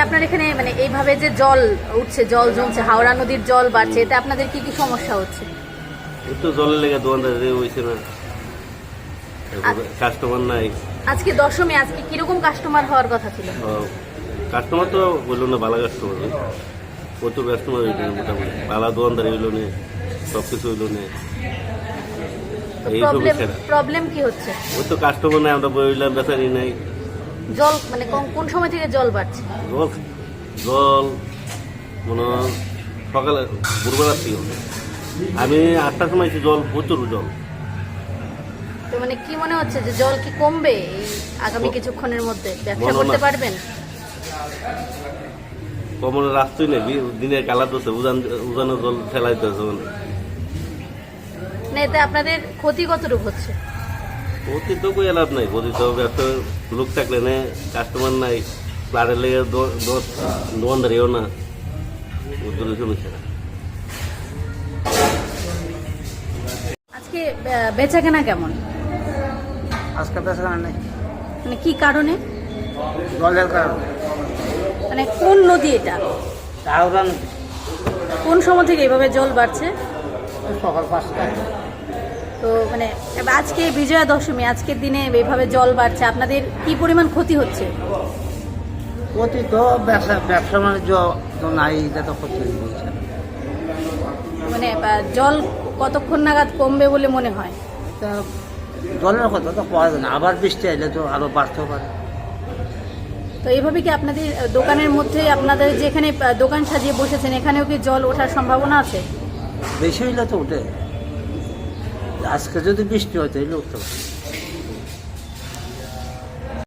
আপনার এখানে মানে এইভাবে যে জল উঠছে, জল জমছে, হাওড়া নদীর জল বাড়ছে, এতে আপনাদের কি কি সমস্যা হচ্ছে? একটু জলের লেগে দোকানদার হয়েছে না, কাস্টমার নাই। আজকে দশমী, আজকে কিরকম কাস্টমার হওয়ার কথা ছিল? কাস্টমার তো বললো না, ভালো কাস্টমার, প্রচুর কাস্টমার হইল না, মোটামুটি ভালো দোকানদার হইল না, সবকিছু হইল না। প্রবলেম কি হচ্ছে? ওই তো কাস্টমার নাই, আমরা বইলাম বেচারি নাই। জল মানে কোন সময় থেকে জল বাড়ছে? জল মনে সকালে ভোরবেলার থেকে, আমি 8টার সময় জল, প্রচুর জল। তো মানে কি মনে হচ্ছে যে জল কি কমবে আগামী কিছুক্ষণের মধ্যে? ব্যবসা করতে পারবেন? কমনের রাস্তাই নেই, দিনের কালা দোষে উজানো জল ফেলাইতেছে। না, এতে আপনাদের ক্ষতি কতটুকু হচ্ছে? ক্ষতি তো কই লাভ নাই, ক্ষতি তো ব্যবসা লোক থাকলে না, কাস্টমার নাই, প্লাটের লেগে দোকানদারিও না, সমস্যা। আজকে বেচা কেনা কেমন? আজকে বেচা কেনা নেই। মানে কি কারণে? জলের কারণে। মানে কোন নদী এটা? হাওড়া নদী। কোন সময় থেকে এভাবে জল বাড়ছে? সকাল 5টা। তো মানে আজকে বিজয়া দশমী, আজকের দিনে এইভাবে জল বাড়ছে, আপনাদের কি পরিমাণ ক্ষতি হচ্ছে? ক্ষতি তো ব্যবসা বাণিজ্য তো নাই, এটা তো ক্ষতি হচ্ছে। মানে জল কতক্ষণ নাগাদ কমবে বলে মনে হয়? তা জলের কথা তো পাওয়া যায় না, আবার বৃষ্টি আইলে তো আরো বাড়তেও পারে। তো এইভাবে কি আপনাদের দোকানের মধ্যে, আপনাদের যেখানে দোকান সাজিয়ে বসেছেন, এখানেও কি জল ওঠার সম্ভাবনা আছে? বেশি হইলে তো উঠে, আজকে যদি বৃষ্টি হয় তাহলে উঠতে পারে।